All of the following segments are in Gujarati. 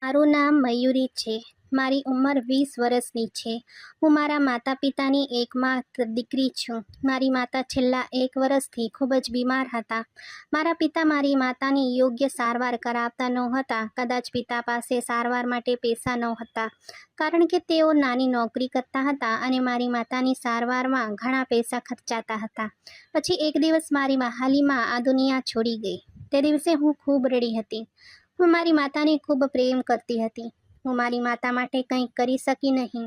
મારું નામ મયુરી છે. મારી ઉંમર 20 વર્ષની છે. હું મારા માતા પિતાની એકમાત્ર દીકરી છું. મારી માતા છેલ્લા 1 વર્ષથી ખૂબ જ બીમાર હતા. મારા પિતા મારી માતાની યોગ્ય સારવાર કરાવતા નહોતા. કદાચ પિતા પાસે સારવાર માટે પૈસા નહોતા, કારણ કે તેઓ નાની નોકરી કરતા હતા અને મારી માતાની સારવારમાં ઘણા પૈસા ખર્ચાતા હતા. પછી એક દિવસ મારી વહાલીમાં આ દુનિયા છોડી ગઈ. તે દિવસે હું ખૂબ રડી હતી. હું મારી માતાને ખૂબ પ્રેમ કરતી હતી. હું મારી માતા માટે કંઈ કરી શકી નહીં.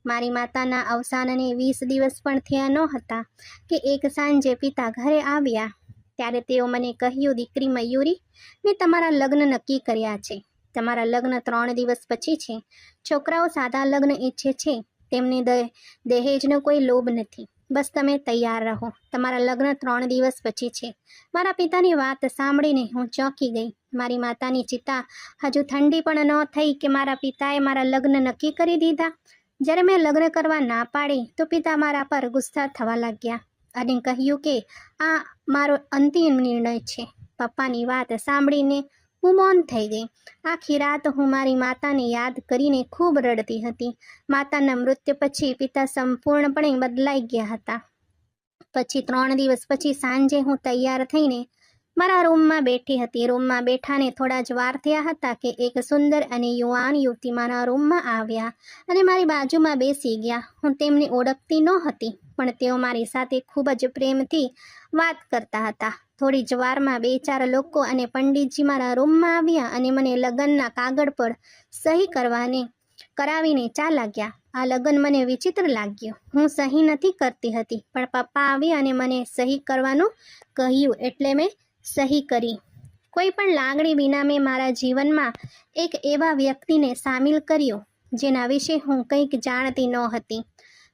મારી માતાના અવસાનને 20 દિવસ પણ થયા નહોતા કે એક સાંજે પિતા ઘરે આવ્યા. ત્યારે તેઓ મને કહ્યું, દીકરી મયુરી, મેં તમારા લગ્ન નક્કી કર્યા છે. તમારા લગ્ન 3 દિવસ પછી છે. છોકરાઓ સાદા લગ્ન ઈચ્છે છે. તેમને દહેજનો કોઈ લોભ નથી. બસ તમે તૈયાર રહો. તમારા લગ્ન 3 દિવસ પછી છે. મારા પિતાની વાત સાંભળીને હું ચોંકી ગઈ. મારી માતાની ચિતા હજુ ઠંડી પણ ન થઈ કે મારા પિતાએ મારા લગ્ન નક્કી કરી દીધા. જ્યારે મેં લગ્ન કરવા ના પાડી તો પિતા મારા પર ગુસ્સા થવા લાગ્યા અને કહ્યું કે આ મારો અંતિમ નિર્ણય છે. પપ્પાની વાત સાંભળીને હું મૌન થઈ ગઈ. આખી રાત હું મારી માતાને યાદ કરીને ખૂબ રડતી હતી. માતાના મૃત્યુ પછી પિતા સંપૂર્ણપણે બદલાઈ ગયા હતા. પછી 3 દિવસ પછી સાંજે હું તૈયાર થઈને મારા રૂમમાં બેઠી હતી. રૂમમાં બેઠાને થોડા જ વાર થયા હતા કે એક સુંદર અને યુવાન યુવતી મારા રૂમમાં આવ્યા અને મારી બાજુમાં બેસી ગયા. હું તેમને ઓળખતી નહોતી, પણ તેઓ મારી સાથે ખૂબ જ પ્રેમથી વાત કરતા હતા. થોડી જ વારમાં 2-4 લોકો અને પંડિતજી મારા રૂમમાં આવ્યા અને મને લગ્નના કાગળ પર સહી કરાવીને ચાલ્યા ગયા. આ લગ્ન મને વિચિત્ર લાગ્યું. હું સહી નથી કરતી હતી, પણ પપ્પા આવ્યા અને મને સહી કરવાનું કહ્યું, એટલે મેં સહી કરી. કોઈ પણ લાગણી વિના મેં મારા જીવનમાં એક એવા વ્યક્તિને સામેલ કર્યો જેના વિશે હું કંઈક જાણતી નહોતી.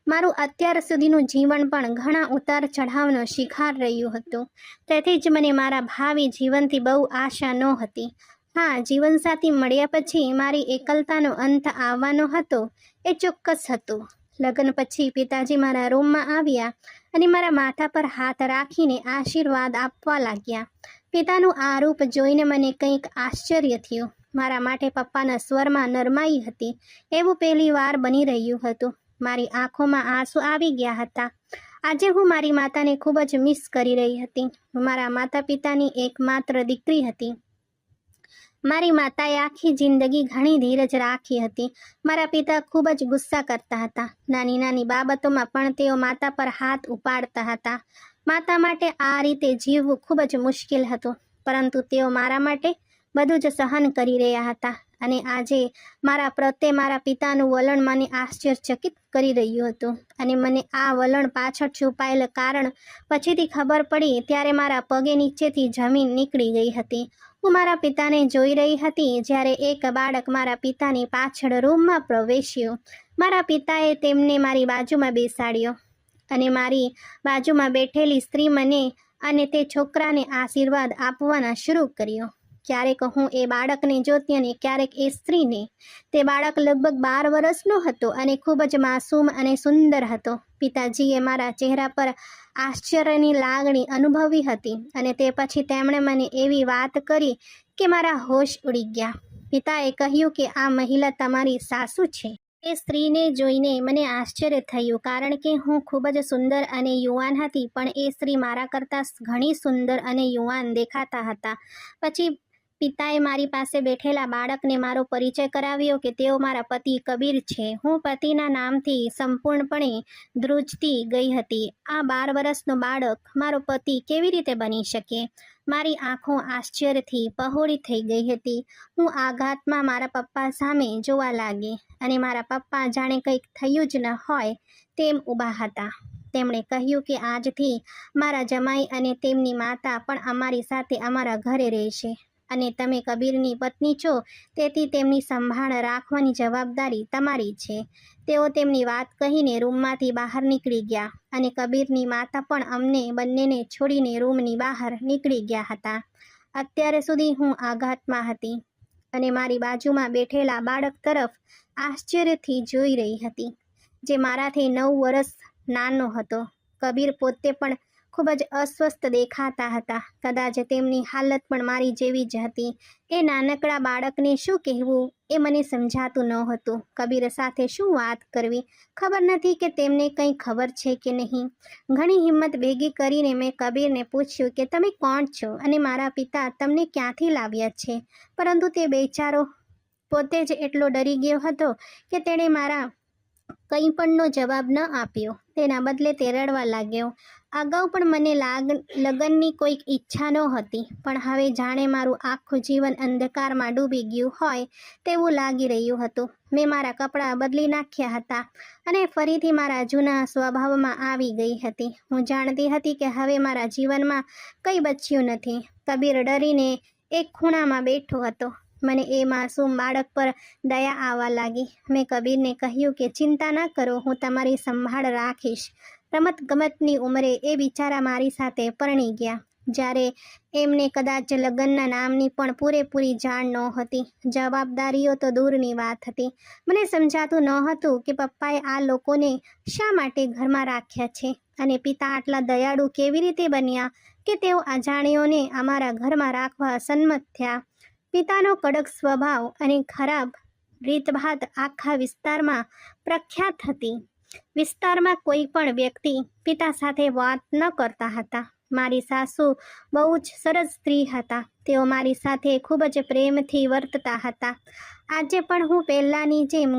મારું અત્યાર સુધીનું જીવન પણ ઘણા ઉતાર ચઢાવનો શિકાર રહ્યું હતું. તેથી જ મને મારા ભાવિ જીવનથી બહુ આશા નહોતી. હા, જીવનસાથી મળ્યા પછી મારી એકલતાનો અંત આવવાનો હતો એ ચોક્કસ હતું. લગ્ન પછી પિતાજી મારા રૂમમાં આવ્યા અને મારા માથા પર હાથ રાખીને આશીર્વાદ આપવા લાગ્યા. પિતાનું આ રૂપ જોઈને મને કંઈક આશ્ચર્ય થયું. મારા માટે પપ્પાના સ્વરમાં નરમાઈ હતી. એવું પહેલી વાર બની રહ્યું હતું. મારી આંખોમાં આંસુ આવી ગયા હતા. આજે હું મારી માતાને ખૂબ જ મિસ કરી રહી હતી. હું મારા માતા પિતાની એકમાત્ર દીકરી હતી. મારી માતાએ આખી જિંદગી ઘણી ધીરજ રાખી હતી. મારા પિતા ખૂબ જ ગુસ્સા કરતા હતા. નાની નાની બાબતોમાં પણ તેઓ માતા પર હાથ ઉપાડતા હતા. માતા માટે આ રીતે જીવવું ખૂબ જ મુશ્કેલ હતું, પરંતુ તેઓ મારા માટે બધું જ સહન કરી રહ્યા હતા. અને આજે મારા પ્રત્યે મારા પિતાનું વલણ મને આશ્ચર્યચકિત કરી રહ્યું હતું. અને મને આ વલણ પાછળ છુપાયેલ કારણ પછીથી ખબર પડી ત્યારે મારા પગે નીચેથી જમીન નીકળી ગઈ હતી. હું મારા પિતાને જોઈ રહી હતી જ્યારે એક બાળક મારા પિતાની પાછળ રૂમમાં પ્રવેશ્યું. મારા પિતાએ તેમને મારી બાજુમાં બેસાડ્યો અને મારી બાજુમાં બેઠેલી સ્ત્રી મને અને તે છોકરાને આશીર્વાદ આપવાના શરૂ કર્યો. ક્યારેક હું એ બાળકને જોતી અને ક્યારેક એ સ્ત્રીને. તે બાળક લગભગ 12 વર્ષનો હતો અને ખૂબ જ માસૂમ અને સુંદર હતો. પિતાજીએ મારા ચહેરા પર આશ્ચર્યની લાગણી અનુભવી હતી અને તે પછી તેમણે મને એવી વાત કરી કે મારા હોશ ઉડી ગયા. પિતાએ કહ્યું કે આ મહિલા તમારી સાસુ છે. એ સ્ત્રીને જોઈને મને આશ્ચર્ય થયું, કારણ કે હું ખૂબ જ સુંદર અને યુવાન હતી, પણ એ સ્ત્રી મારા કરતાં ઘણી સુંદર અને યુવાન દેખાતા હતા. પછી પિતાએ મારી પાસે બેઠેલા બાળકને મારો પરિચય કરાવ્યો કે તેઓ મારા પતિ કબીર છે. હું પતિના નામથી સંપૂર્ણપણે ધ્રુજતી ગઈ હતી. આ 12 વર્ષનો બાળક મારો પતિ કેવી રીતે બની શકે? મારી આંખો આશ્ચર્યથી પહોળી થઈ ગઈ હતી. હું આઘાતમાં મારા પપ્પા સામે જોવા લાગી અને મારા પપ્પા જાણે કંઈક થયું જ ન હોય તેમ ઊભા હતા. તેમણે કહ્યું કે આજથી મારા જમાઈ અને તેમની માતા પણ અમારી સાથે અમારા ઘરે રહેશે અને તમે કબીરની પત્ની છો, તેથી તેમની સંભાળ રાખવાની જવાબદારી તમારી છે. તેઓ તેમની વાત કહીને રૂમમાંથી બહાર નીકળી ગયા અને કબીરની માતા પણ અમને બંનેને છોડીને રૂમની બહાર નીકળી ગયા હતા. અત્યાર સુધી હું આઘાતમાં હતી અને મારી બાજુમાં બેઠેલા બાળક તરફ આશ્ચર્યથી જોઈ રહી હતી, જે મારાથી 9 વર્ષ નાનો હતો. કબીર પોતે પણ ખૂબ જ અસ્વસ્થ દેખાતા હતા. કદાચ તેમની હાલત પણ મારી જેવી જ હતી. એ નાનકડા બાળકને શું કહેવું એ મને સમજાતું નહોતું. કબીર સાથે શું વાત કરવી, ખબર નથી કે તેમને કંઈ ખબર છે કે નહીં. ઘણી હિંમત ભેગી કરીને મેં કબીરને પૂછ્યું કે તમે કોણ છો અને મારા પિતા તમને ક્યાંથી લાવ્યા છે. પરંતુ તે બેચારો પોતે જ એટલો ડરી ગયો હતો કે તેણે મારા કંઈ પણનો જવાબ ન આપ્યો. તેના બદલે તે રડવા લાગ્યો. અગાઉ પણ મને લગ્નની કોઈક ઈચ્છા નહોતી, પણ હવે જાણે મારું આખું જીવન અંધકારમાં ડૂબી ગયું હોય તેવું લાગી રહ્યું હતું. મેં મારા કપડાં બદલી નાખ્યા હતા અને ફરીથી મારા જૂના સ્વભાવમાં આવી ગઈ હતી. હું જાણતી હતી કે હવે મારા જીવનમાં કંઈ બચ્યું નથી. કબીર ડરીને એક ખૂણામાં બેઠો હતો. મને એ માસૂમ બાળક પર દયા આવવા લાગી. મેં કબીરને કહ્યું કે ચિંતા ન કરો, હું તમારી સંભાળ રાખીશ. રમતગમતની ઉંમરે એ બિચારા મારી સાથે પરણી ગયા, જ્યારે એમને કદાચ લગ્નના નામની પણ પૂરેપૂરી જાણ નહોતી. જવાબદારીઓ તો દૂરની વાત હતી. મને સમજાતું નહોતું કે પપ્પાએ આ લોકોને શા માટે ઘરમાં રાખ્યા છે અને પિતા આટલા દયાળુ કેવી રીતે બન્યા કે તેઓ અજાણ્યોને અમારા ઘરમાં રાખવા સંમત થયા. પિતાનો કડક સ્વભાવ અને ખરાબ રીતભાત આખા વિસ્તારમાં પ્રખ્યાત હતી. વિસ્તારમાં કોઈ પણ વ્યક્તિ પિતા સાથે વાત ન કરતા હતા. મારી સાસુ બહુ જ સરસ સ્ત્રી હતા. તેઓ મારી સાથે ખૂબ જ પ્રેમથી વર્તતા હતા. આજે પણ હું પહેલાંની જેમ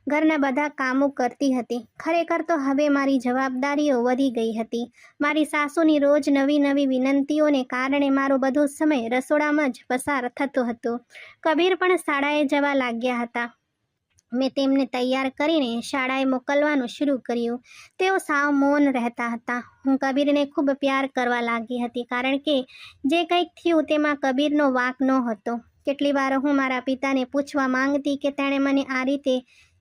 ઘરના બધા કામો કરતી હતી. ખરેખર તો હવે મારી જવાબદારીઓ વધી ગઈ હતી. મારી સાસુની રોજ નવી નવી વિનંતીઓને કારણે મારો બધો સમય રસોડામાં જ પસાર થતો હતો. કબીર પણ શાળાએ જવા લાગ્યા હતા. મેં તેમને તૈયાર કરીને શાળાએ મોકલવાનું શરૂ કર્યું. તેઓ સાવ મૌન રહેતા હતા. હું કબીરને ખૂબ પ્યાર કરવા લાગી હતી, કારણ કે જે કંઈક થયું તેમાં કબીરનો વાંક નહોતો. કેટલી વાર હું મારા પિતાને પૂછવા માંગતી કે તેણે મને આ રીતે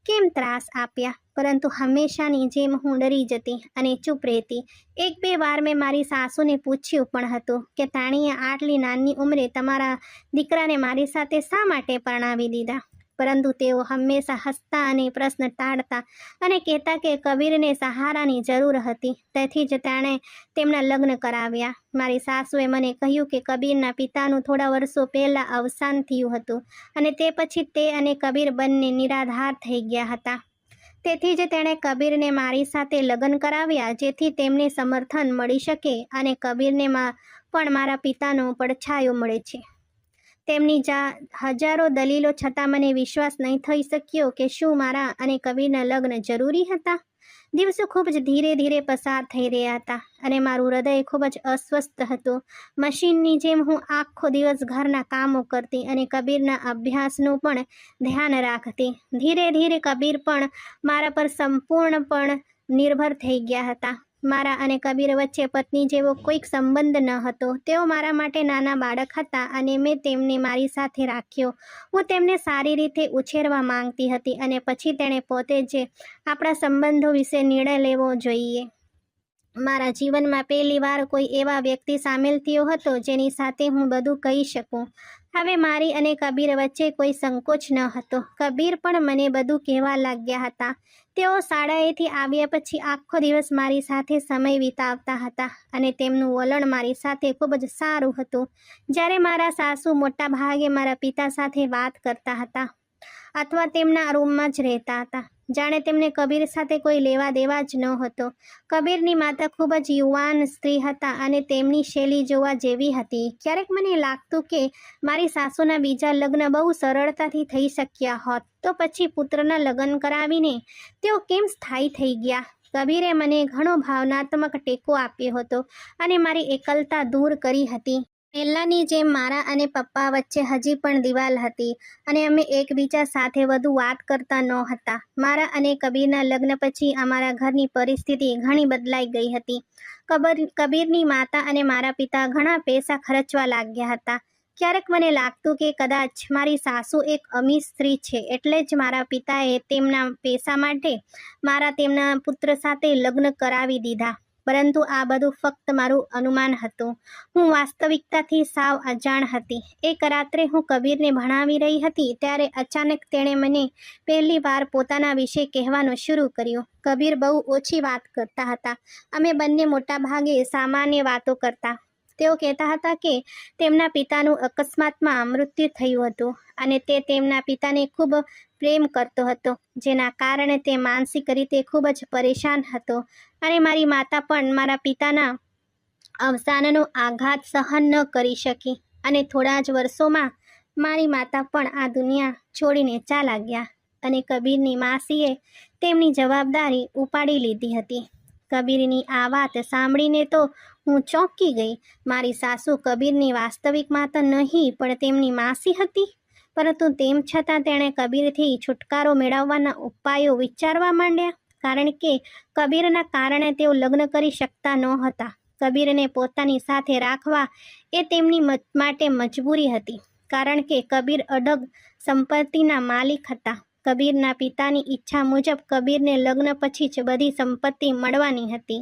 કેમ ત્રાસ આપ્યા, પરંતુ હંમેશાની જેમ હું ડરી જતી અને ચૂપ રહેતી. એક બે વાર મેં મારી સાસુને પૂછ્યું પણ હતું કે તાણીએ આટલી નાની ઉંમરે તમારા દીકરાને મારી સાથે શા માટે પરણાવી દીધા, પરંતુ તેઓ હંમેશા હસતા અને પ્રશ્ન ટાળતા અને કહેતા કે કબીરને સહારાની જરૂર હતી, તેથી જ તેણે તેમના લગ્ન કરાવ્યા. મારી સાસુએ મને કહ્યું કે કબીરના પિતાનું થોડા વર્ષો પહેલાં અવસાન થયું હતું અને તે પછી તે અને કબીર બંને નિરાધાર થઈ ગયા હતા. તેથી જ તેણે કબીરને મારી સાથે લગ્ન કરાવ્યા, જેથી તેમને સમર્થન મળી શકે અને કબીરને પણ મારા પિતાનો પડછાયો મળે છે. તેમની હજારો દલીલો છતાં મને વિશ્વાસ નહીં થઈ શક્યો કે શું મારા અને કબીરના લગ્ન જરૂરી હતા. દિવસો ખૂબ જ ધીરે ધીરે પસાર થઈ રહ્યા હતા અને મારું હૃદય ખૂબ જ અસ્વસ્થ હતું. મશીનની જેમ હું આખો દિવસ ઘરના કામો કરતી અને કબીરના અભ્યાસનું પણ ધ્યાન રાખતી. ધીરે ધીરે કબીર પણ મારા પર સંપૂર્ણપણે નિર્ભર થઈ ગયા હતા. મારા અને કબીર વચ્ચે પત્ની જેવો કોઈક સંબંધ ન હતો. તેઓ મારા માટે નાના બાળક હતા અને મેં તેમને મારી સાથે રાખ્યો. હું તેમને સારી રીતે ઉછેરવા માંગતી હતી અને પછી તેણે પોતે જ આપણા સંબંધો વિશે નિર્ણય લેવો જોઈએ. મારા જીવનમાં પહેલી વાર કોઈ એવા વ્યક્તિ સામેલ થયો હતો જેની સાથે હું બધું કહી શકું. હવે મારી અને કબીર વચ્ચે કોઈ સંકોચ ન હતો. કબીર પણ મને બધું કહેવા લાગ્યા હતા. તેઓ શાળાએથી આવ્યા પછી આખો દિવસ મારી સાથે સમય વિતાવતા હતા અને તેમનું વલણ મારી સાથે ખૂબ જ સારું હતું. જ્યારે મારા સાસુ મોટા ભાગે મારા પિતા સાથે વાત કરતા હતા અથવા તેમના રૂમમાં જ રહેતા હતા, જાણે તેમને કબીર સાથે કોઈ લેવા દેવા જ નહોતો. કબીરની માતા ખૂબ જ યુવાન સ્ત્રી હતા અને તેમની શૈલી જોવા જેવી હતી. ક્યારેક મને લાગતું કે મારી સાસુના બીજા લગ્ન બહુ સરળતાથી થઈ શક્યા હોત, તો પછી પુત્રના લગ્ન કરાવીને તેઓ કેમ સ્થાયી થઈ ગયા. કબીરે મને ઘણો ભાવનાત્મક ટેકો આપ્યો હતો અને મારી એકલતા દૂર કરી હતી. પહેલાંની જેમ મારા અને પપ્પા વચ્ચે હજી પણ દિવાલ હતી અને અમે એકબીજા સાથે વધુ વાત કરતા નહોતા. મારા અને કબીરના લગ્ન પછી અમારા ઘરની પરિસ્થિતિ ઘણી બદલાઈ ગઈ હતી. કબીરની માતા અને મારા પિતા ઘણા પૈસા ખર્ચવા લાગ્યા હતા. ક્યારેક મને લાગતું કે કદાચ મારી સાસુ એક અમીર સ્ત્રી છે, એટલે જ મારા પિતાએ તેમના પૈસા માટે તેમના પુત્ર સાથે લગ્ન કરાવી દીધા. પરંતુ આ બધું ફક્ત મારું અનુમાન હતું. હું વાસ્તવિકતાથી સાવ અજાણ હતી. એક રાત્રે હું કબીરને ભણાવી રહી હતી ત્યારે અચાનક તેણે મને પહેલી વાર પોતાના વિશે કહેવાનું શરૂ કર્યું. કબીર બહુ ઓછી વાત કરતા હતા. અમે બંને મોટાભાગે સામાન્ય વાતો કરતા. તેઓ કહેતા હતા કે તેમના પિતાનું અકસ્માતમાં મૃત્યુ થયું હતું અને તે તેમના પિતાને ખૂબ પ્રેમ કરતો હતો, જેના કારણે તે માનસિક રીતે ખૂબ જ પરેશાન હતો અને મારી માતા પણ મારા પિતાના અવસાનનો આઘાત સહન ન કરી શકી અને થોડા જ વર્ષોમાં મારી માતા પણ આ દુનિયા છોડીને ચાલ્યા ગયા અને કબીરની માસીએ તેમની જવાબદારી ઉપાડી લીધી હતી. કબીરની આ વાત સાંભળીને તો હું ચોંકી ગઈ. મારી સાસુ કબીરની વાસ્તવિક માતા નહીં પણ તેમની માસી હતી, પરંતુ તેમ છતાં તેણે કબીરથી છુટકારો મેળવવાના ઉપાયો વિચારવા માંડ્યા, કારણ કે કબીરના કારણે તેઓ લગ્ન કરી શકતા નહોતા. કબીરને પોતાની સાથે રાખવા એ તેમની માટે મજબૂરી હતી, કારણ કે કબીર અડગ સંપત્તિના માલિક હતા. કબીરના પિતાની ઈચ્છા મુજબ કબીરને લગ્ન પછી જ બધી સંપત્તિ મળવાની હતી.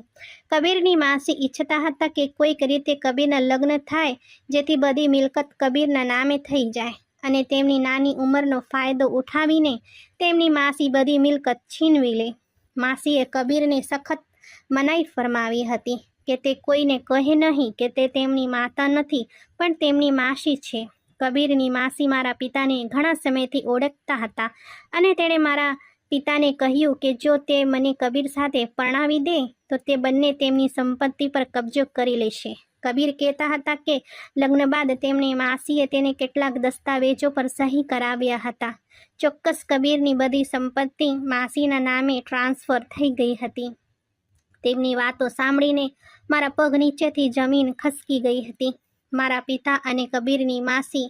કબીરની માસી ઈચ્છતા હતા કે કોઈક રીતે કબીરના લગ્ન થાય, જેથી બધી મિલકત કબીરના નામે થઈ જાય અને તેમની નાની ઉંમરનો ફાયદો ઉઠાવીને તેમની માસી બધી મિલકત છીનવી લે. માસીએ કબીરને સખત મનાઈ ફરમાવી હતી કે તે કોઈને કહે નહીં કે તે તેમની માતા નથી પણ તેમની માસી છે. કબીરની માસી મારા પિતાને ઘણા સમયથી ઓળખતા હતા અને તેણે મારા પિતાને કહ્યું કે જો તે મને કબીર સાથે પરણાવી દે તો તે બંને તેમની સંપત્તિ પર કબજો કરી લેશે. કબીર કહેતા હતા કે લગ્ન બાદ તેમની માસીએ તેને કેટલાક દસ્તાવેજો પર સહી કરાવ્યા હતા. ચોક્કસ કબીરની બધી સંપત્તિ માસીના નામે ટ્રાન્સફર થઈ ગઈ હતી. તેમની વાતો સાંભળીને મારા પગ નીચેથી જમીન ખસકી ગઈ હતી. મારા પિતા અને કબીરની માસી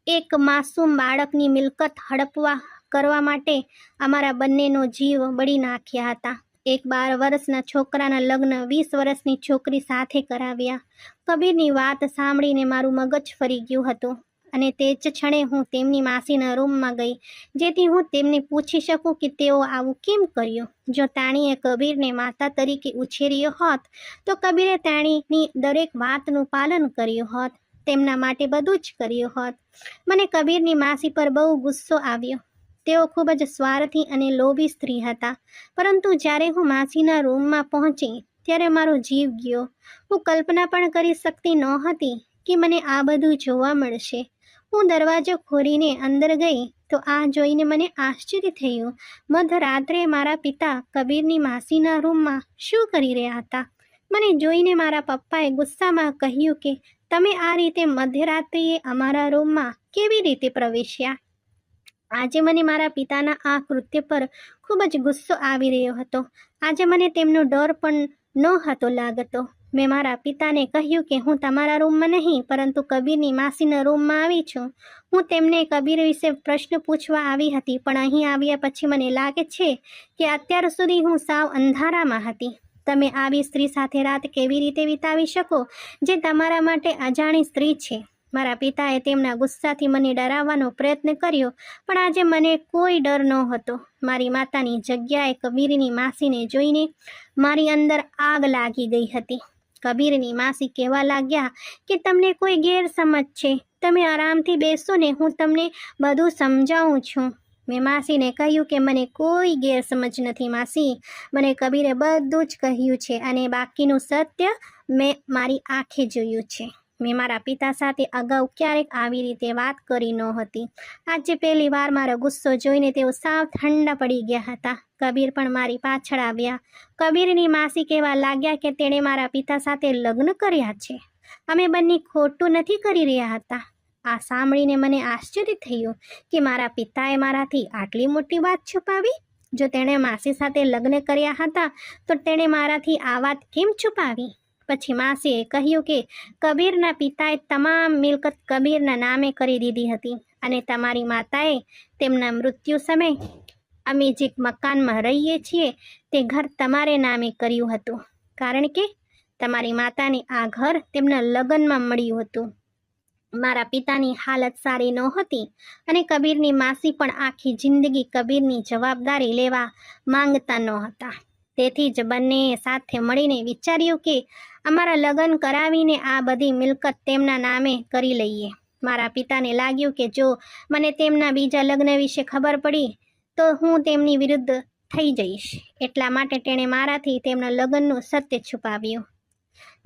એક માસૂમ બાળકની મિલકત હડપવા કરવા માટે અમારા બંનેનો જીવ બળી નાખ્યા હતા. એક 12 વર્ષના છોકરાના લગ્ન 20 વર્ષની છોકરી સાથે કરાવ્યા. કબીરની વાત સાંભળીને મારું મગજ ફરી ગયું હતું અને તે જ ક્ષણે હું તેમની માસીના રૂમમાં ગઈ, જેથી હું તેમને પૂછી શકું કે તેઓ આવું કેમ કર્યું. જો તાણીએ કબીરને માતા તરીકે ઉછેર્યો હોત તો કબીરે તાણીની દરેક વાતનું પાલન કર્યું હોત, તેમના માટે બધું જ કર્યું હોત. મને કબીરની માસી પર બહુ ગુસ્સો આવ્યો. તેઓ ખૂબ જ સ્વાર્થી અને લોભી સ્ત્રી હતા. પરંતુ જ્યારે હું માસીના રૂમમાં પહોંચી ત્યારે મારો જીવ ગયો. હું કલ્પના પણ કરી શકતી નહોતી કે મને આ બધું જોવા મળશે. હું દરવાજો ખોલીને અંદર ગઈ તો આ જોઈને મને આશ્ચર્ય થયું. મધરાત્રે મારા પિતા કબીરની માસીના રૂમમાં શું કરી રહ્યા હતા? મને જોઈને મારા પપ્પાએ ગુસ્સામાં કહ્યું કે તમે આ રીતે મધ્યરાત્રિએ અમારા રૂમમાં કેવી રીતે પ્રવેશ્યા? આજે મને મારા પિતાના આ કૃત્ય પર ખૂબ જ ગુસ્સો આવી રહ્યો હતો. આજે મને તેમનો ડર પણ નહોતો લાગતો. મેં મારા પિતાને કહ્યું કે હું તમારા રૂમમાં નહીં પરંતુ કબીરની માસીના રૂમમાં આવી છું. હું તેમને કબીર વિશે પ્રશ્ન પૂછવા આવી હતી, પણ અહીં આવ્યા પછી મને લાગે છે કે અત્યાર સુધી હું સાવ અંધારામાં હતી. તમે આવી સ્ત્રી સાથે રાત કેવી રીતે વિતાવી શકો જે તમારા માટે અજાણી સ્ત્રી છે? મારા પિતાએ તેમના ગુસ્સાથી મને ડરાવવાનો પ્રયત્ન કર્યો, પણ આજે મને કોઈ ડર નહોતો. મારી માતાની જગ્યાએ કબીરની માસીને જોઈને મારી અંદર આગ લાગી ગઈ હતી. કબીરની માસી કહેવા લાગ્યા કે તમને કોઈ ગેરસમજ છે, તમે આરામથી બેસો ને, હું તમને બધું સમજાવું છું. મેં માસીને કહ્યું કે મને કોઈ ગેરસમજ નથી માસી, મને કબીરે બધું જ કહ્યું છે અને બાકીનું સત્ય મેં મારી આંખે જોયું છે. મેં મારા પિતા સાથે અગાઉ ક્યારેક આવી રીતે વાત કરી નહોતી. આજે પહેલી વાર મારો ગુસ્સો જોઈને તેઓ સાવ ઠંડા પડી ગયા હતા. કબીર પણ મારી પાછળ આવ્યા. કબીરની માસી કહેવા લાગ્યા કે તેણે મારા પિતા સાથે લગ્ન કર્યા છે. અમે બંને ખોટું નથી કરી રહ્યા હતા. આ સાંભળીને મને આશ્ચર્ય થયું કે મારા પિતાએ મારાથી આટલી મોટી વાત છુપાવી. જો તેણે માસી સાથે લગ્ન કર્યા હતા તો તેણે મારાથી આ વાત કેમ છુપાવી? પછી માસીએ કહ્યું કે કબીરના પિતાએ તમામ મિલકત કબીરના નામે કરી દીધી હતી અને તમારી માતાએ તેમના મૃત્યુ સમયે અમે જે મકાનમાં રહીએ છીએ તે ઘર તમારે નામે કર્યું હતું, કારણ કે તમારી માતાને આ ઘર તેમના લગ્નમાં મળ્યું હતું. મારા પિતાની હાલત સારી નહોતી અને કબીરની માસી પણ આખી જિંદગી કબીરની જવાબદારી લેવા માંગતા નહોતા. તેથી જ બંનેએ સાથે મળીને વિચાર્યું કે અમારા લગ્ન કરાવીને આ બધી મિલકત તેમના નામે કરી લઈએ. મારા પિતાને લાગ્યું કે જો મને તેમના બીજા લગ્ન વિશે ખબર પડી તો હું તેમની વિરુદ્ધ થઈ જઈશ. એટલા માટે તેણે મારાથી તેમના લગ્નનું સત્ય છુપાવ્યું.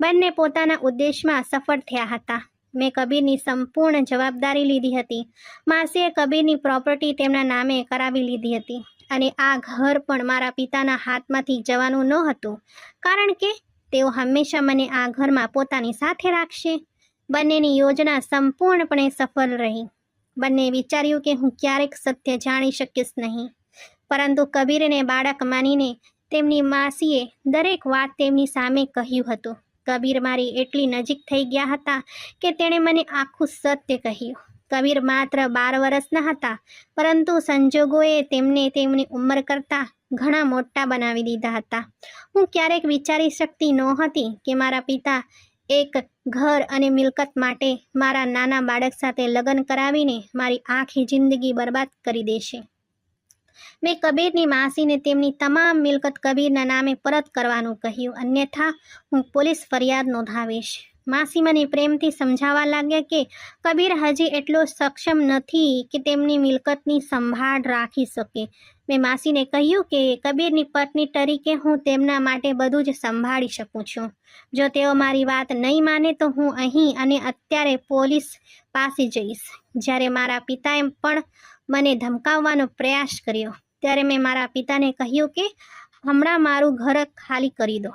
બંને પોતાના ઉદ્દેશમાં સફળ થયા હતા. મેં કબીરની સંપૂર્ણ જવાબદારી લીધી હતી. માસીએ કબીરની પ્રોપર્ટી તેમના નામે કરાવી લીધી હતી અને આ ઘર પણ મારા પિતાના હાથમાંથી જવાનું નહોતું, કારણ કે તેઓ હંમેશા મને આ ઘરમાં પોતાની સાથે રાખશે. બંનેની યોજના સંપૂર્ણપણે સફળ રહી. બંને વિચાર્યું કે હું ક્યારેક સત્ય જાણી શકીશ નહીં, પરંતુ કબીરને બાળક માનીને તેમની માસીએ દરેક વાત તેમની સામે કહ્યું હતું. કબીર મારી એટલી નજીક થઈ ગયા હતા કે તેણે મને આખું સત્ય કહ્યું. કબીર માત્ર 12 વર્ષના હતા, પરંતુ સંજોગોએ તેમને તેમની ઉંમર કરતાં ઘણા મોટા બનાવી દીધા હતા. હું ક્યારેક વિચારી શકતી નહોતી કે મારા પિતા એક ઘર અને મિલકત માટે મારા નાના બાળક સાથે લગ્ન કરાવીને મારી આખી જિંદગી બરબાદ કરી દેશે. મેં કબીરની માસીને તેમની તમામ મિલકત કબીરના નામે પરત કરવાનું કહ્યું, અન્યથા હું પોલીસ ફરિયાદ નોંધાવીશ. માસી મને પ્રેમથી સમજાવવા લાગ્યા કે કબીર હજી એટલો સક્ષમ નથી કે તેમની મિલકતની સંભાળ રાખી શકે. મેં માસીને કહ્યું કે કબીરની પત્ની તરીકે હું તેમના માટે બધું જ સંભાળી શકું છું. જો તેઓ મારી વાત નહીં માને તો હું અહીં અને અત્યારે પોલીસ પાસે જઈશ. જ્યારે મારા પિતાએ પણ મને ધમકાવવાનો પ્રયાસ કર્યો ત્યારે મેં મારા પિતાને કહ્યું કે હમણાં મારું ઘર ખાલી કરી દો,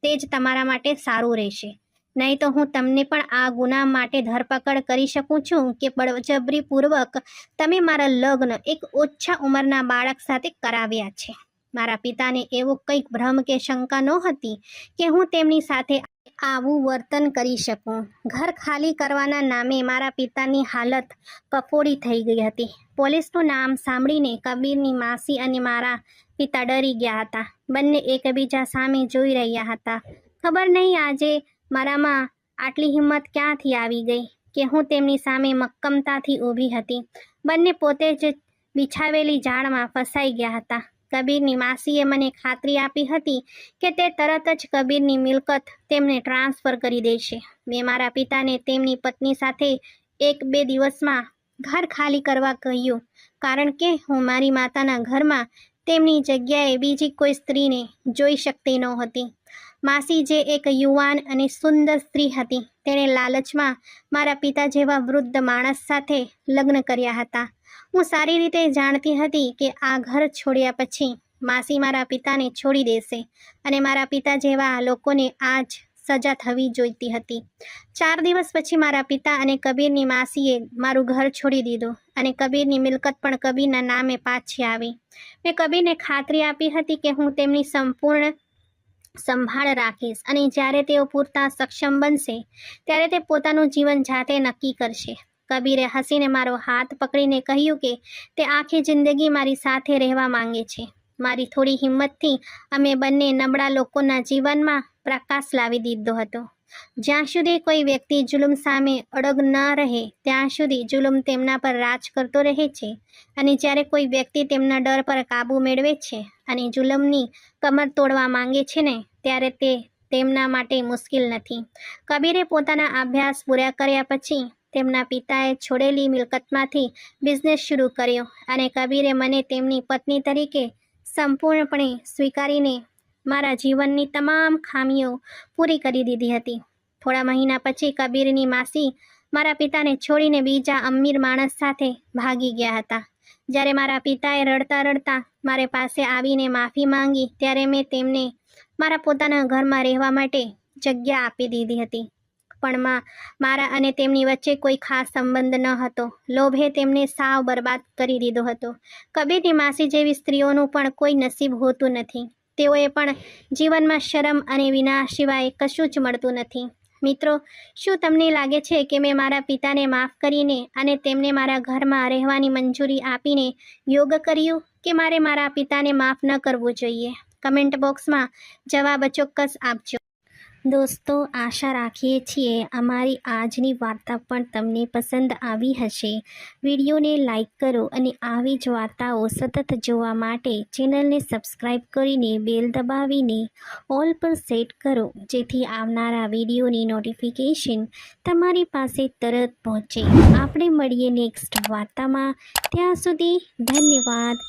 તે જ તમારા માટે સારું રહેશે. નહીં તો હું તમને પણ આ ગુના માટે ધરપકડ કરી શકું છું કે બળજબરીપૂર્વક તમે મારા લગ્ન એક ઓછા ઉંમરના બાળક સાથે કરાવ્યા છે. મારા પિતાને એવો કંઈક ભ્રમ કે શંકા નહોતી કે હું તેમની સાથે આવું વર્તન કરી શકું. ઘર ખાલી કરવાના નામે મારા પિતાની હાલત કફોડી થઈ ગઈ હતી. પોલીસનું નામ સાંભળીને કબીરની માસી અને મારા પિતા ડરી ગયા હતા. બંને એકબીજા સામે જોઈ રહ્યા હતા. ખબર નહીં આજે મારામાં આટલી હિંમત ક્યાંથી આવી ગઈ કે હું તેમની સામે મક્કમતાથી ઊભી હતી. બંને પોતે જ બિછાવેલી જાળમાં ફસાઈ ગયા હતા. કબીરની માસીએ મને ખાતરી આપી હતી કે તે તરત જ કબીરની મિલકત તેમને ટ્રાન્સફર કરી દેશે. મેં મારા પિતાને તેમની પત્ની સાથે 1-2 દિવસમાં ઘર ખાલી કરવા કહ્યું, કારણ કે હું મારી માતાના ઘરમાં તેમની જગ્યાએ બીજી કોઈ સ્ત્રીને જોઈ શકતી નહોતી. માસી જે એક યુવાન અને સુંદર સ્ત્રી હતી, તેણે લાલચમાં મારા પિતા જેવા વૃદ્ધ માણસ સાથે લગ્ન કર્યા હતા. હું સારી રીતે જાણતી હતી કે આ ઘર છોડ્યા પછી માસી મારા પિતાને છોડી દેશે અને મારા પિતા જેવા લોકોને આ જ સજા થવી જોઈતી હતી. 4 દિવસ પછી મારા પિતા અને કબીરની માસીએ મારું ઘર છોડી દીધું અને કબીરની મિલકત પણ કબીરના નામે પાછી આવી. મેં કબીરને ખાતરી આપી હતી કે હું તેમની સંપૂર્ણ સંભાળ રાખીશ અને જ્યારે તેઓ પૂરતા સક્ષમ બનશે ત્યારે તે પોતાનું જીવન જાતે નક્કી કરશે. કબીરે હસીને મારો હાથ પકડીને કહ્યું કે તે આખી જિંદગી મારી સાથે રહેવા માંગે છે. મારી થોડી હિંમતથી અમે બંને નબળા લોકોના જીવનમાં પ્રકાશ લાવી દીધો હતો. જ્યાં સુધી કોઈ વ્યક્તિ જુલમ સામે અડગ ન રહે ત્યાં સુધી જુલમ તેમના પર રાજ કરતો રહે છે, અને જ્યારે કોઈ વ્યક્તિ તેમના ડર પર કાબૂ મેળવે છે અને જુલમની કમર તોડવા માંગે છે ને, ત્યારે તે તેમના માટે મુશ્કેલ નથી. કબીરે પોતાના અભ્યાસ પૂરા કર્યા પછી તેમના પિતાએ છોડેલી મિલકતમાંથી બિઝનેસ શરૂ કર્યો અને કબીરે મને તેમની પત્ની તરીકે સંપૂર્ણપણે સ્વીકારીને મારા જીવનની તમામ ખામીઓ પૂરી કરી દીધી હતી. થોડા મહિના પછી કબીરની માસી મારા પિતાને છોડીને બીજા અમીર માણસ સાથે ભાગી ગયા હતા. જ્યારે મારા પિતાએ રડતા રડતા મારી પાસે આવીને માફી માંગી ત્યારે મેં તેમને મારા પોતાના ઘરમાં રહેવા માટે જગ્યા આપી દીધી હતી. પણ મારા અને તેમની વચ્ચે કોઈ ખાસ સંબંધ ન હતો. લોભે તેમને સાવ બરબાદ કરી દીધો હતો. કબીરની માસી જેવી સ્ત્રીઓનું પણ કોઈ નસીબ હોતું નથી. તેઓએ પણ જીવનમાં શરમ અને વિનાશ સિવાય કશું જ મળતું નથી. મિત્રો, શું તમને લાગે છે કે મેં મારા પિતાને માફ કરીને અને તેમને મારા ઘરમાં રહેવાની મંજૂરી આપીને યોગ કર્યું, કે મારે મારા પિતાને માફ ન કરવું જોઈએ? કમેન્ટ બોક્સમાં જવાબ ચોક્કસ આપજો. દોસ્તો, આશા રાખીએ છીએ અમારી આજની વાર્તા પણ તમને પસંદ આવી હશે. વિડીયોને લાઈક કરો અને આવી જ વાર્તાઓ સતત જોવા માટે ચેનલને સબસ્ક્રાઈબ કરીને બેલ દબાવીને ઓલ પર સેટ કરો, જેથી આવનારા વિડીયોની નોટિફિકેશન તમારી પાસે તરત પહોંચે. આપણે મળીએ નેક્સ્ટ વાર્તામાં. ત્યાં સુધી ધન્યવાદ.